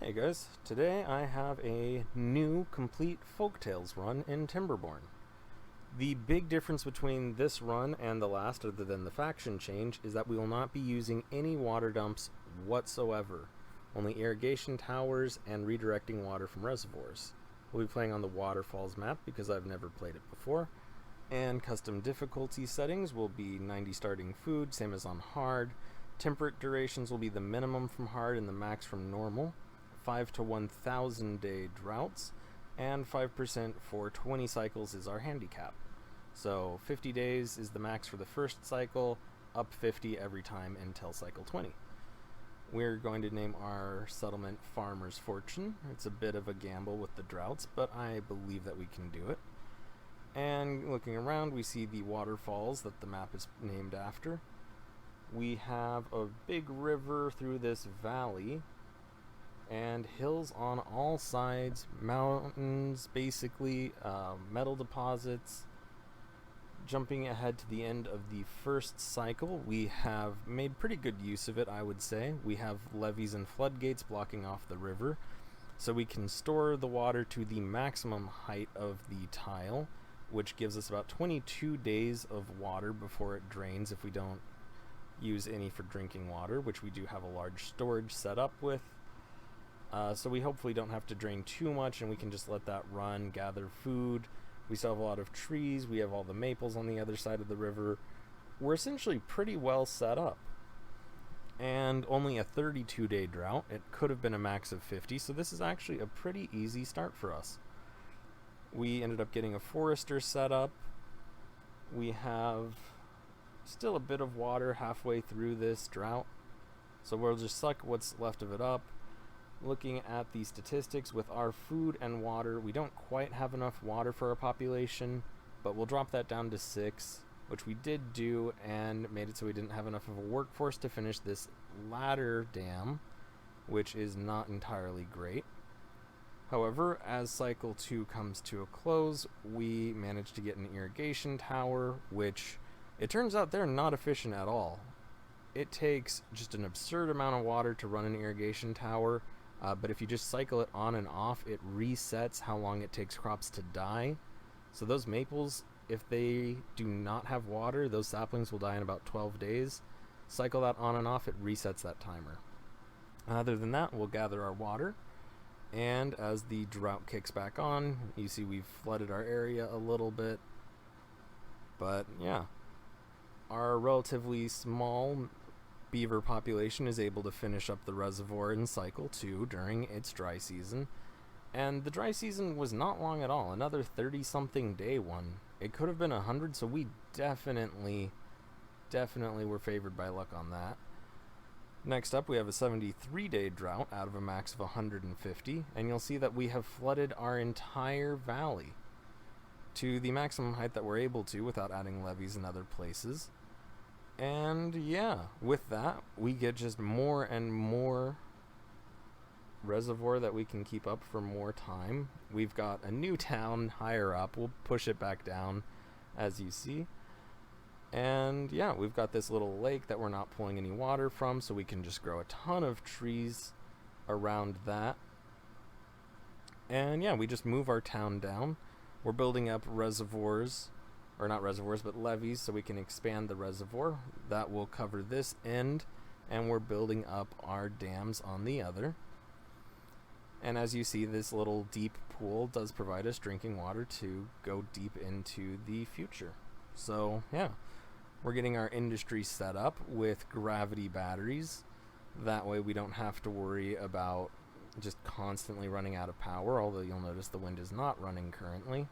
Hey guys, today I have a new complete Folktails run in Timberborn. The big difference between this run and the last, other than the faction change, is that we will not be using any water dumps whatsoever. Only irrigation towers and redirecting water from reservoirs. We'll be playing on the waterfalls map because I've never played it before. And custom difficulty settings will be 90 starting food, same as on hard. Temperate durations will be the minimum from hard and the max from normal. 5 to 1,000 day droughts, and 5% for 20 cycles is our handicap. So 50 days is the max for the first cycle, up 50 every time until cycle 20. We're going to name our settlement Farmer's Fortune. It's a bit of a gamble with the droughts, but I believe that we can do it. And looking around, we see the waterfalls that the map is named after. We have a big river through this valley, and hills on all sides, mountains basically, metal deposits. Jumping ahead to the end of the first cycle, we have made pretty good use of it, I would say. We have levees and floodgates blocking off the river, so we can store the water to the maximum height of the tile, which gives us about 22 days of water before it drains if we don't use any for drinking water, which we do have a large storage set up with. So we hopefully don't have to drain too much, and we can just let that run, gather food. We still have a lot of trees. We have all the maples on the other side of the river. We're essentially pretty well set up. And only a 32-day drought. It could have been a max of 50, so this is actually a pretty easy start for us. We ended up getting a forester set up. We have still a bit of water halfway through this drought, so we'll just suck what's left of it up. Looking at the statistics with our food and water, we don't quite have enough water for our population, but we'll drop that down to 6, which we did do, and made it so we didn't have enough of a workforce to finish this ladder dam, which is not entirely great. However, as cycle 2 comes to a close, we managed to get an irrigation tower, which it turns out they're not efficient at all. It takes just an absurd amount of water to run an irrigation tower. But if you just cycle it on and off, it resets how long it takes crops to die. So those maples, if they do not have water, those saplings will die in about 12 days. Cycle that on and off, it resets that timer. Other than that, we'll gather our water. And as the drought kicks back on, you see we've flooded our area a little bit. But yeah, our relatively small beaver population is able to finish up the reservoir in cycle 2 during its dry season. And the dry season was not long at all, another 30-something day one. It could have been 100, so we definitely were favored by luck on that. Next up, we have a 73-day drought out of a max of 150, and you'll see that we have flooded our entire valley to the maximum height that we're able to without adding levees in other places. And yeah, with that, we get just more and more reservoir that we can keep up for more time. We've got a new town higher up. We'll push it back down, as you see. And yeah, we've got this little lake that we're not pulling any water from, so we can just grow a ton of trees around that. And yeah, we just move our town down. We're building up reservoirs, or not reservoirs, but levees, so we can expand the reservoir. That will cover this end, and we're building up our dams on the other. And as you see, this little deep pool does provide us drinking water to go deep into the future. So yeah, we're getting our industry set up with gravity batteries. That way we don't have to worry about just constantly running out of power, although you'll notice the wind is not running currently.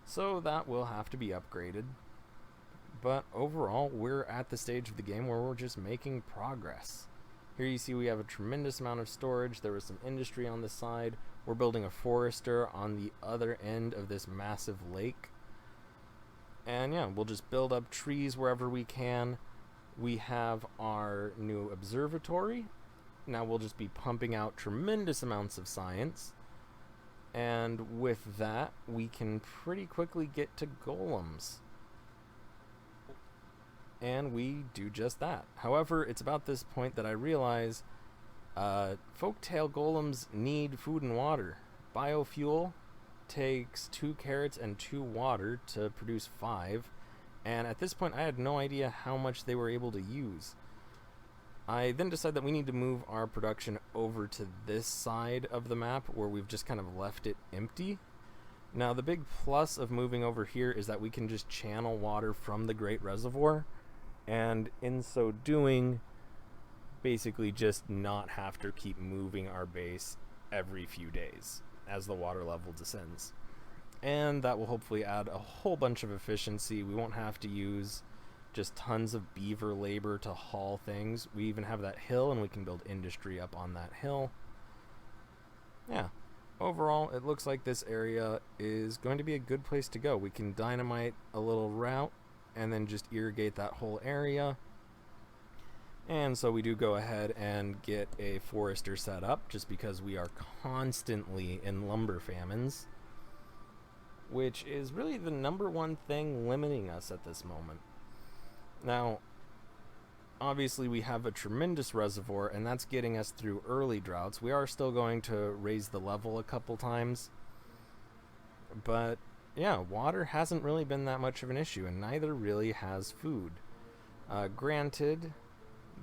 So that will have to be upgraded. But overall, we're at the stage of the game where we're just making progress. Here you see we have a tremendous amount of storage. There was some industry on the side. We're building a forester on the other end of this massive lake. And yeah, we'll just build up trees wherever we can. We have our new observatory. Now we'll just be pumping out tremendous amounts of science. And with that, we can pretty quickly get to golems. And we do just that. However, it's about this point that I realize Folktail golems need food and water. Biofuel takes 2 carrots and 2 water to produce 5, and at this point I had no idea how much they were able to use. I then decided that we need to move our production over to this side of the map where we've just kind of left it empty. Now the big plus of moving over here is that we can just channel water from the Great Reservoir, and in so doing basically just not have to keep moving our base every few days as the water level descends. And that will hopefully add a whole bunch of efficiency. We won't have to use just tons of beaver labor to haul things. We even have that hill, and we can build industry up on that hill. Yeah, overall it looks like this area is going to be a good place to go. We can dynamite a little route and then just irrigate that whole area. And so we do go ahead and get a forester set up, just because we are constantly in lumber famines, which is really the number one thing limiting us at this moment. Now, obviously we have a tremendous reservoir, and that's getting us through early droughts. We are still going to raise the level a couple times, but yeah, water hasn't really been that much of an issue, and neither really has food. Granted,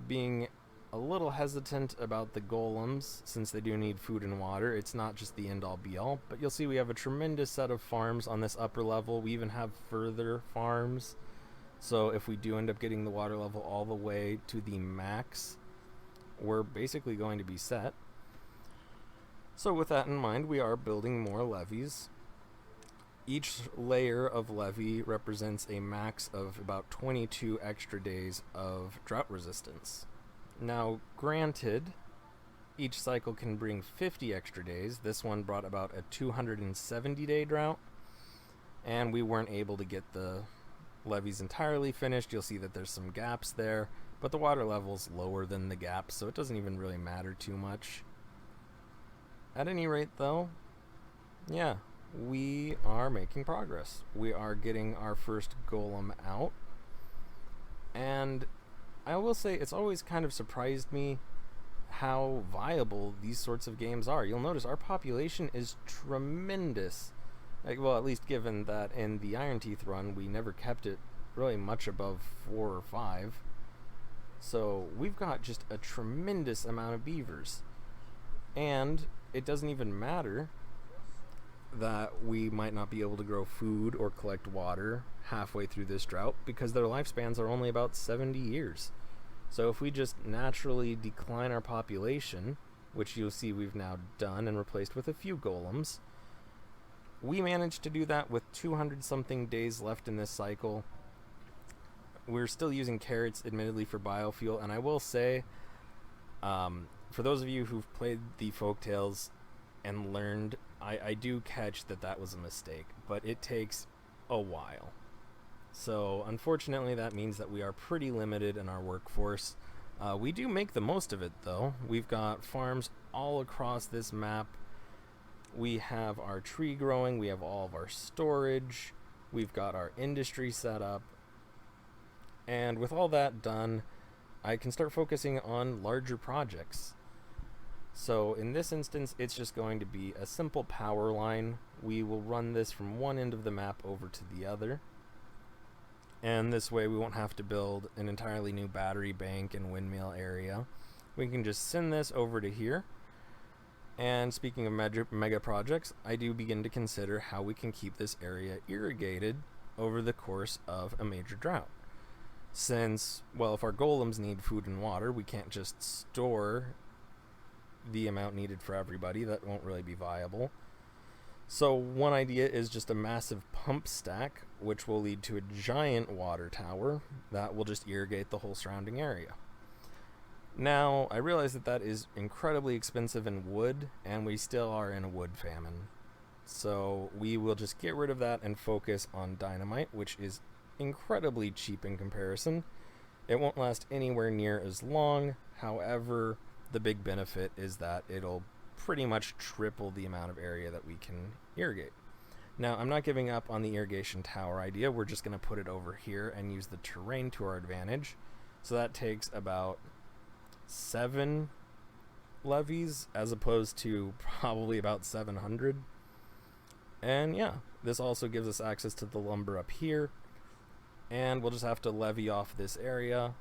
being a little hesitant about the golems, since they do need food and water, it's not just the end-all be-all, but you'll see we have a tremendous set of farms on this upper level. We even have further farms, so if we do end up getting the water level all the way to the max, we're basically going to be set. So with that in mind, we are building more levees. Each layer of levee represents a max of about 22 extra days of drought resistance. Now, granted, each cycle can bring 50 extra days. This one brought about a 270-day drought, and we weren't able to get the levees entirely finished. You'll see that there's some gaps there, but the water level's lower than the gaps, so it doesn't even really matter too much. At any rate, though, yeah, we are making progress. We are getting our first golem out, and I will say it's always kind of surprised me how viable these sorts of games are. You'll notice our population is tremendous. Well, at least given that in the Ironteeth run we never kept it really much above 4 or 5. So we've got just a tremendous amount of beavers. And it doesn't even matter that we might not be able to grow food or collect water halfway through this drought, because their lifespans are only about 70 years. So if we just naturally decline our population, which you'll see we've now done and replaced with a few golems, we managed to do that with 200 something days left in this cycle. We're still using carrots, admittedly, for biofuel, and I will say, for those of you who've played the Folktales and learned, I do catch that was a mistake, but it takes a while. So unfortunately that means that we are pretty limited in our workforce. We do make the most of it, though. We've got farms all across this map. We have our tree growing, we have all of our storage, we've got our industry set up, and with all that done, I can start focusing on larger projects. So in this instance, it's just going to be a simple power line. We will run this from one end of the map over to the other, and this way we won't have to build an entirely new battery bank and windmill area. We can just send this over to here. And speaking of mega projects, I do begin to consider how we can keep this area irrigated over the course of a major drought. Since, well, if our golems need food and water, we can't just store the amount needed for everybody. That won't really be viable. So one idea is just a massive pump stack, which will lead to a giant water tower that will just irrigate the whole surrounding area. Now, I realize that is incredibly expensive in wood, and we still are in a wood famine. So we will just get rid of that and focus on dynamite, which is incredibly cheap in comparison. It won't last anywhere near as long. However, the big benefit is that it'll pretty much triple the amount of area that we can irrigate. Now, I'm not giving up on the irrigation tower idea. We're just going to put it over here and use the terrain to our advantage. So that takes about 7 levees as opposed to probably about 700. And yeah, this also gives us access to the lumber up here. And we'll just have to levee off this area,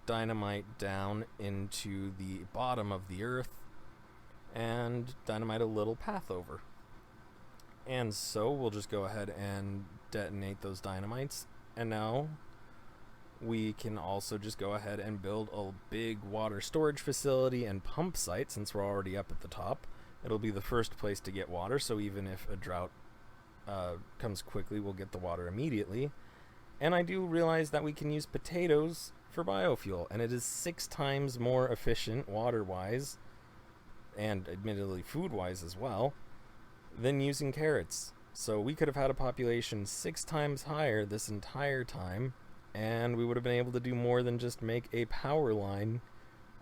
dynamite down into the bottom of the earth, and dynamite a little path over. And so we'll just go ahead and detonate those dynamites. And now we can also just go ahead and build a big water storage facility and pump site since we're already up at the top. It'll be the first place to get water, so even if a drought comes quickly, we'll get the water immediately. And I do realize that we can use potatoes for biofuel, and it is 6 times more efficient water-wise, and admittedly food-wise as well, than using carrots. So we could have had a population 6 times higher this entire time, and we would have been able to do more than just make a power line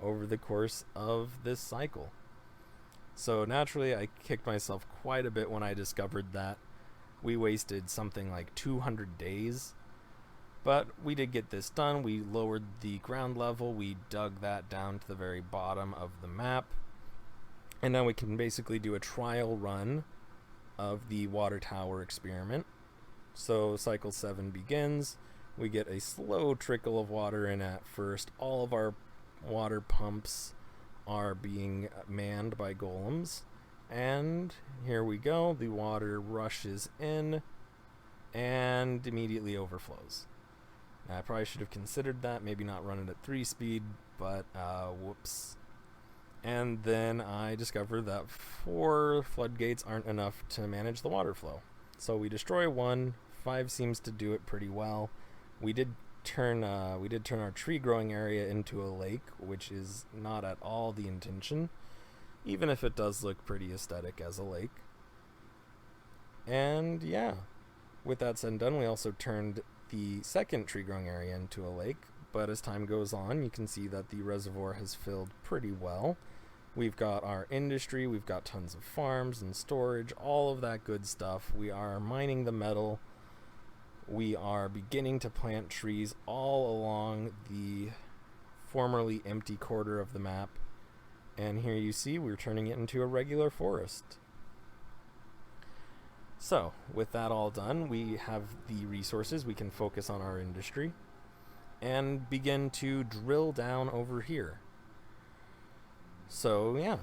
over the course of this cycle. So naturally, I kicked myself quite a bit when I discovered that we wasted something like 200 days. But we did get this done. We lowered the ground level. We dug that down to the very bottom of the map. And now we can basically do a trial run of the water tower experiment. So cycle 7 begins. We get a slow trickle of water in at first. All of our water pumps are being manned by golems. And here we go. The water rushes in and immediately overflows. I probably should have considered that, maybe not run it at 3 speed, but whoops. And then I discovered that 4 floodgates aren't enough to manage the water flow. So we destroy 1, 5 seems to do it pretty well. We did turn our tree growing area into a lake, which is not at all the intention, even if it does look pretty aesthetic as a lake. And yeah, with that said and done, we also turned the second tree growing area into a lake, but as time goes on, you can see that the reservoir has filled pretty well. We've got our industry, we've got tons of farms and storage, all of that good stuff. We are mining the metal. We are beginning to plant trees all along the formerly empty quarter of the map. And here you see we're turning it into a regular forest. So, with that all done, we have the resources. We can focus on our industry and begin to drill down over here. So, yeah,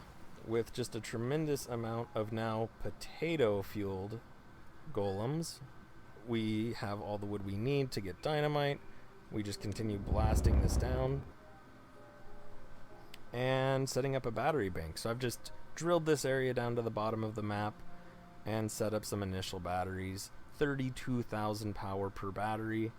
with just a tremendous amount of now potato-fueled golems, we have all the wood we need to get dynamite. We just continue blasting this down and setting up a battery bank. So I've just drilled this area down to the bottom of the map and set up some initial batteries, 32,000 power per battery.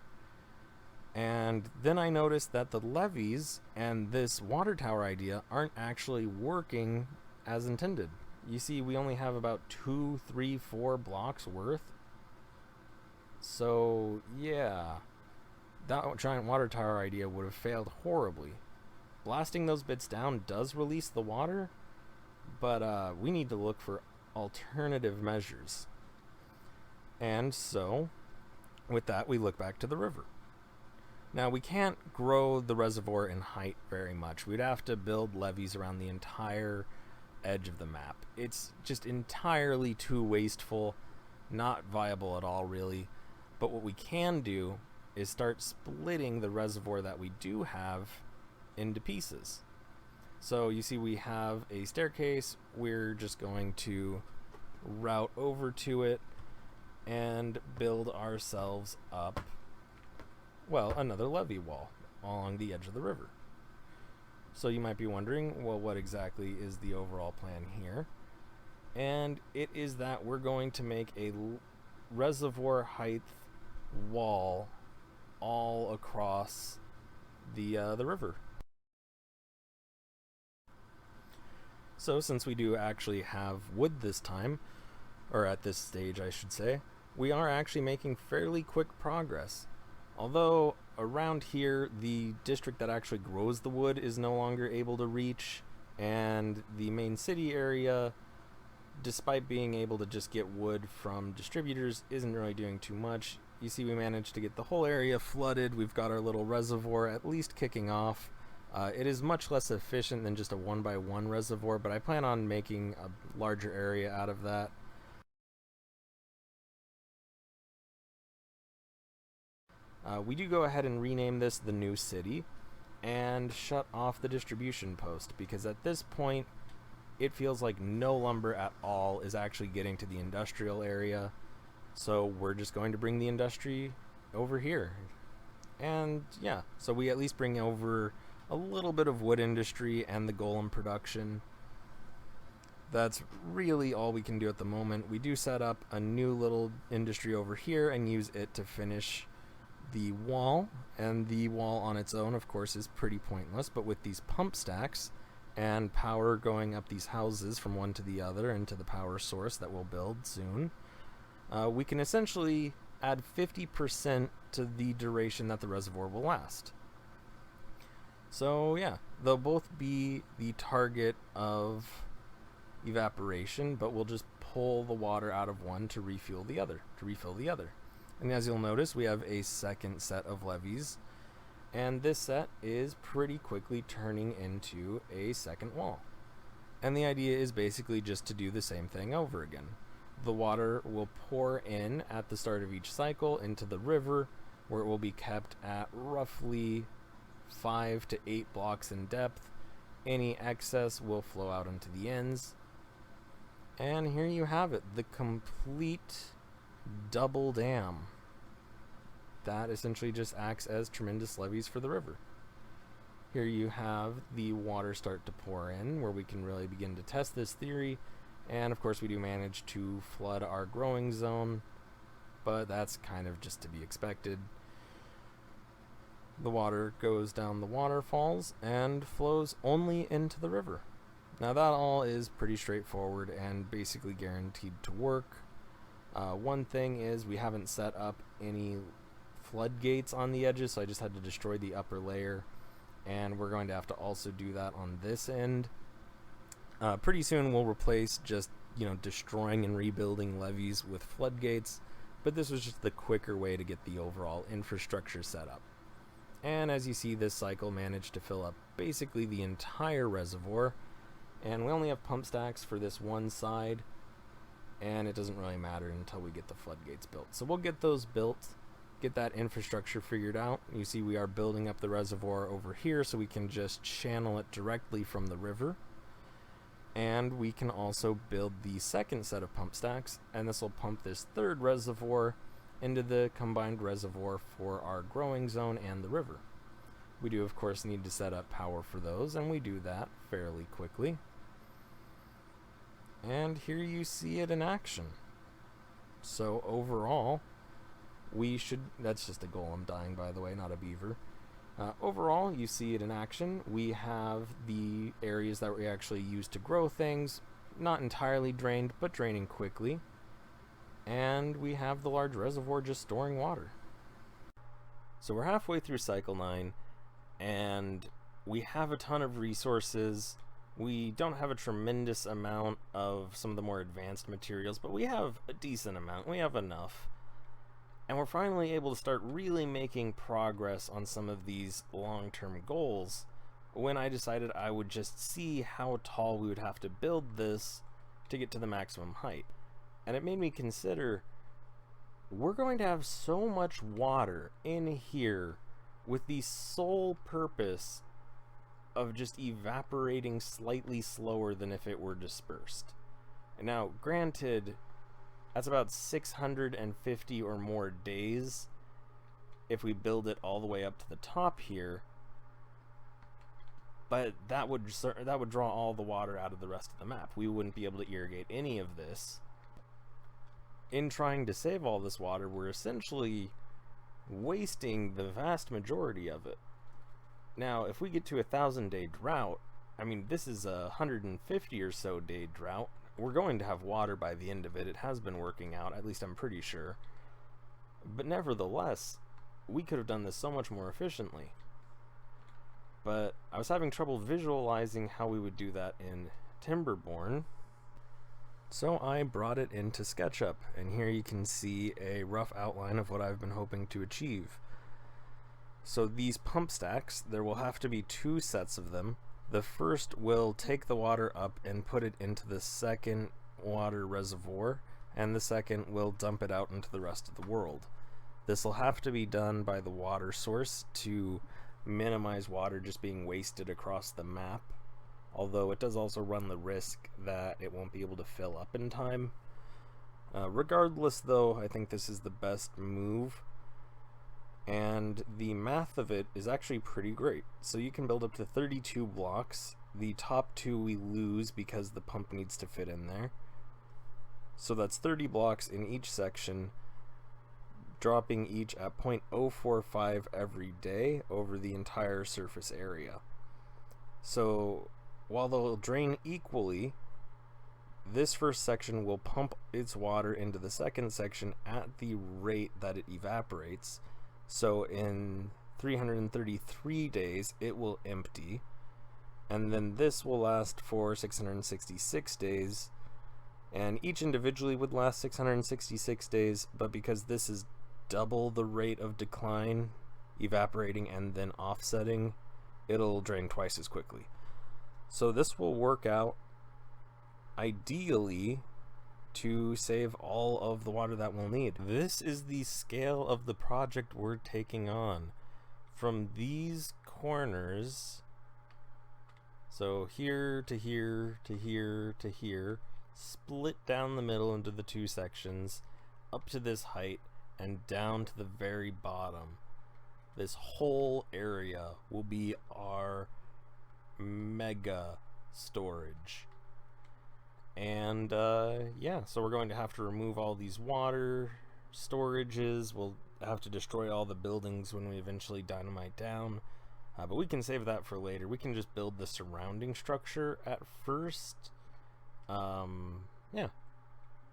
And then I noticed that the levees and this water tower idea aren't actually working as intended. You see, we only have about 2, 3, 4 blocks worth. So yeah, that giant water tower idea would have failed horribly. Blasting those bits down does release the water, but we need to look for alternative measures. And so, with that, we look back to the river. Now, we can't grow the reservoir in height very much. We'd have to build levees around the entire edge of the map. It's just entirely too wasteful, not viable at all, really. But what we can do is start splitting the reservoir that we do have into pieces. So you see we have a staircase. We're just going to route over to it and build ourselves up, well, another levee wall along the edge of the river. So you might be wondering, well, what exactly is the overall plan here? And it is that we're going to make a reservoir height wall all across the river. So since we do actually have wood this time, or at this stage I should say, we are actually making fairly quick progress. Although around here the district that actually grows the wood is no longer able to reach, and the main city area, despite being able to just get wood from distributors, isn't really doing too much. You see we managed to get the whole area flooded. We've got our little reservoir at least kicking off, It is much less efficient than just a 1x1 reservoir, but I plan on making a larger area out of that. We do go ahead and rename this the new city and shut off the distribution post, because at this point it feels like no lumber at all is actually getting to the industrial area, so we're just going to bring the industry over here. And yeah, so we at least bring over a little bit of wood industry and the golem production. That's really all we can do at the moment. We do set up a new little industry over here and use it to finish the wall, and the wall on its own, of course, is pretty pointless, but with these pump stacks and power going up these houses from one to the other and to the power source that we'll build soon, we can essentially add 50% to the duration that the reservoir will last. So yeah, they'll both be the target of evaporation, but we'll just pull the water out of one to refill the other. And as you'll notice, we have a second set of levees, and this set is pretty quickly turning into a second wall. And the idea is basically just to do the same thing over again. The water will pour in at the start of each cycle into the river, where it will be kept at roughly 5 to 8 blocks in depth. Any excess will flow out into the ends. And here you have it, the complete double dam. That essentially just acts as tremendous levees for the river. Here you have the water start to pour in, where we can really begin to test this theory. And of course we do manage to flood our growing zone, but that's kind of just to be expected. The water goes down the waterfalls and flows only into the river. Now that all is pretty straightforward and basically guaranteed to work. One thing is we haven't set up any floodgates on the edges, so I just had to destroy the upper layer, and we're going to have to also do that on this end. Pretty soon we'll replace just, destroying and rebuilding levees with floodgates, but this was just the quicker way to get the overall infrastructure set up. And as you see, this cycle managed to fill up basically the entire reservoir, and we only have pump stacks for this one side, and it doesn't really matter until we get the floodgates built. So we'll get those built, get that infrastructure figured out. You see we are building up the reservoir over here so we can just channel it directly from the river. And we can also build the second set of pump stacks, and this will pump this third reservoir into the combined reservoir for our growing zone and the river. We do of course need to set up power for those, and we do that fairly quickly. And here you see it in action. So overall, that's just a golem dying, by the way, not a beaver. Overall, you see it in action. We have the areas that we actually use to grow things, not entirely drained, but draining quickly. And we have the large reservoir just storing water. So we're halfway through cycle 9, and we have a ton of resources. We don't have a tremendous amount of some of the more advanced materials, but we have a decent amount. We have enough. And we're finally able to start really making progress on some of these long-term goals, when I decided I would just see how tall we would have to build this to get to the maximum height. And it made me consider, we're going to have so much water in here with the sole purpose of just evaporating slightly slower than if it were dispersed. And now, granted, that's about 650 or more days if we build it all the way up to the top here, but that would draw all the water out of the rest of the map. We wouldn't be able to irrigate any of this. In trying to save all this water, we're essentially wasting the vast majority of it. Now, if we get to a 1,000-day drought, I mean, this is a 150 or so day drought. We're going to have water by the end of it. It has been working out, at least I'm pretty sure. But nevertheless, we could have done this so much more efficiently. But I was having trouble visualizing how we would do that in Timberborn. So I brought it into SketchUp, and here you can see a rough outline of what I've been hoping to achieve. So these pump stacks, there will have to be 2 sets of them. The first will take the water up and put it into the second water reservoir, and the second will dump it out into the rest of the world. This will have to be done by the water source to minimize water just being wasted across the map, although it does also run the risk that it won't be able to fill up in time. Regardless though, I think this is the best move, and the math of it is actually pretty great. So you can build up to 32 blocks. The top 2 we lose because the pump needs to fit in there. So that's 30 blocks in each section, dropping each at 0.045 every day over the entire surface area. So while they'll drain equally, this first section will pump its water into the second section at the rate that it evaporates. So in 333 days, it will empty. And then this will last for 666 days. And each individually would last 666 days, but because this is double the rate of decline, evaporating and then offsetting, it'll drain twice as quickly. So this will work out ideally to save all of the water that we'll need. This is the scale of the project we're taking on. From these corners, so here to here to here to here, split down the middle into the 2 sections, up to this height, and down to the very bottom. This whole area will be our mega storage. And yeah, so we're going to have to remove all these water storages. We'll have to destroy all the buildings when we eventually dynamite down, but we can save that for later. We can just build the surrounding structure at first. Yeah,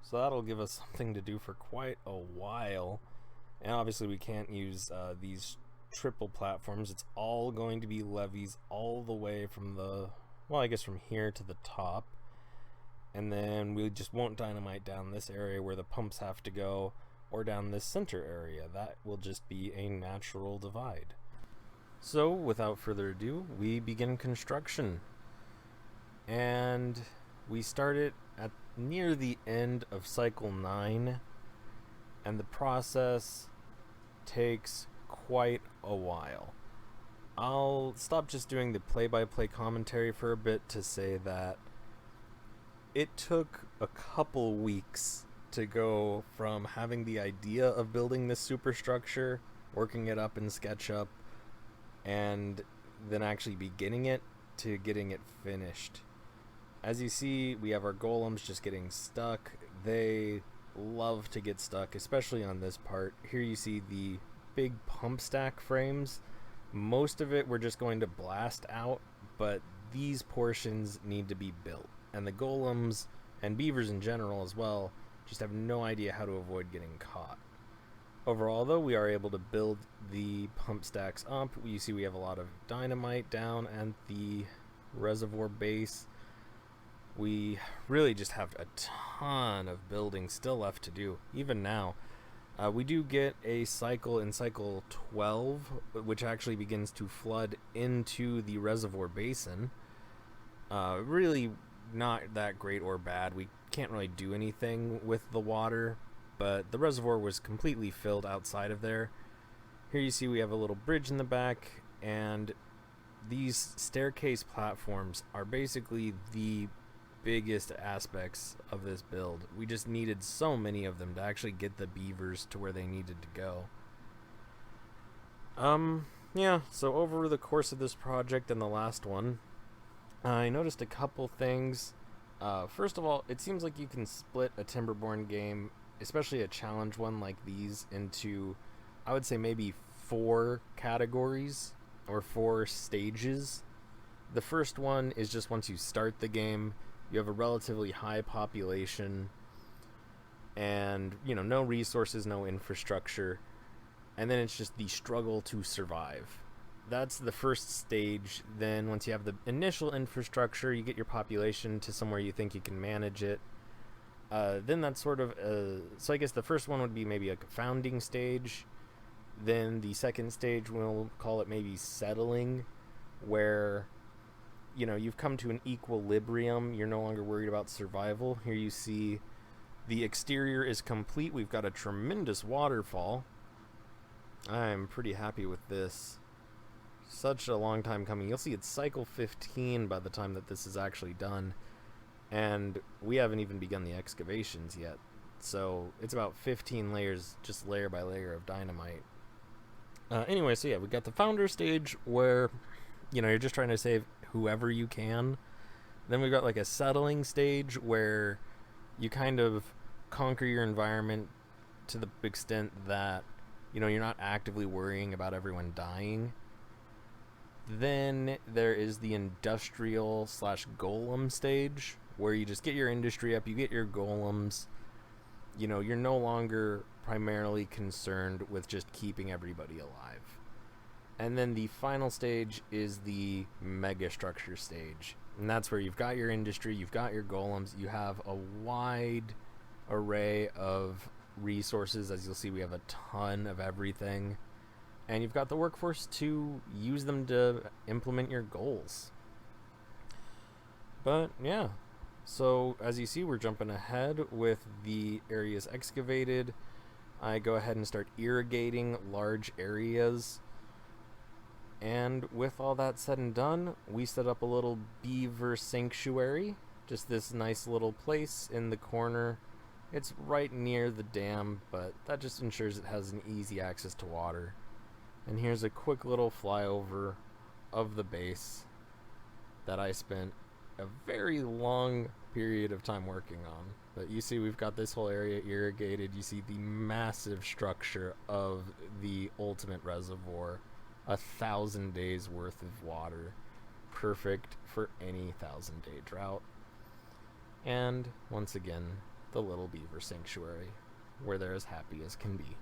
so that'll give us something to do for quite a while. And obviously we can't use these triple platforms. It's all going to be levees all the way from the, well, I guess from here to the top. And then we just won't dynamite down this area where the pumps have to go, or down this center area. That will just be a natural divide. So without further ado, we begin construction. And we start it at near the end of cycle 9, and the process takes quite a while. I'll stop just doing the play-by-play commentary for a bit to say that it took a couple weeks to go from having the idea of building this superstructure, working it up in SketchUp, and then actually beginning it, to getting it finished. As you see, we have our golems just getting stuck. They love to get stuck, especially on this part. Here you see the big pump stack frames. Most of it we're just going to blast out, but these portions need to be built. And the golems, and beavers in general as well, just have no idea how to avoid getting caught. Overall though, we are able to build the pump stacks up. You see we have a lot of dynamite down at the reservoir base. We really just have a ton of building still left to do, even now. We do get a cycle in cycle 12, which actually begins to flood into the reservoir basin. Really not that great or bad. We can't really do anything with the water, but the reservoir was completely filled outside of there. Here you see we have a little bridge in the back, and these staircase platforms are basically the biggest aspects of this build. We just needed so many of them to actually get the beavers to where they needed to go. Yeah, so over the course of this project and the last one, I noticed a couple things. First of all, it seems like you can split a Timberborn game, especially a challenge one like these, into, I would say, maybe 4 categories or 4 stages. The first one is just once you start the game, you have a relatively high population and, you know, no resources, no infrastructure, and then it's just the struggle to survive. That's the first stage. Then once you have the initial infrastructure, you get your population to somewhere you think you can manage it. Then that's sort of so I guess the first one would be maybe like a founding stage, Then the second stage, we'll call it maybe settling, where you've come to an equilibrium. You're no longer worried about survival. Here you see the exterior is complete. We've got a tremendous waterfall. I'm pretty happy with this. Such a long time coming. You'll see it's cycle 15 by the time that this is actually done. And we haven't even begun the excavations yet. So it's about 15 layers, just layer by layer of dynamite. Anyway, so yeah, we got the founder stage where, you're just trying to save whoever you can. Then we've got like a settling stage where you kind of conquer your environment to the extent that, you're not actively worrying about everyone dying. Then there is the industrial / golem stage where you just get your industry up, you get your golems. You're no longer primarily concerned with just keeping everybody alive. And then the final stage is the mega structure stage. And that's where you've got your industry, you've got your golems, you have a wide array of resources. As you'll see, we have a ton of everything. And you've got the workforce to use them to implement your goals. But yeah, so as you see, we're jumping ahead with the areas excavated. I go ahead and start irrigating large areas. And with all that said and done, we set up a little beaver sanctuary. Just this nice little place in the corner. It's right near the dam, but that just ensures it has an easy access to water. And here's a quick little flyover of the base that I spent a very long period of time working on. But you see we've got this whole area irrigated. You see the massive structure of the ultimate reservoir. 1,000 days worth of water. Perfect for any 1,000-day drought. And once again, the little beaver sanctuary, where they're as happy as can be.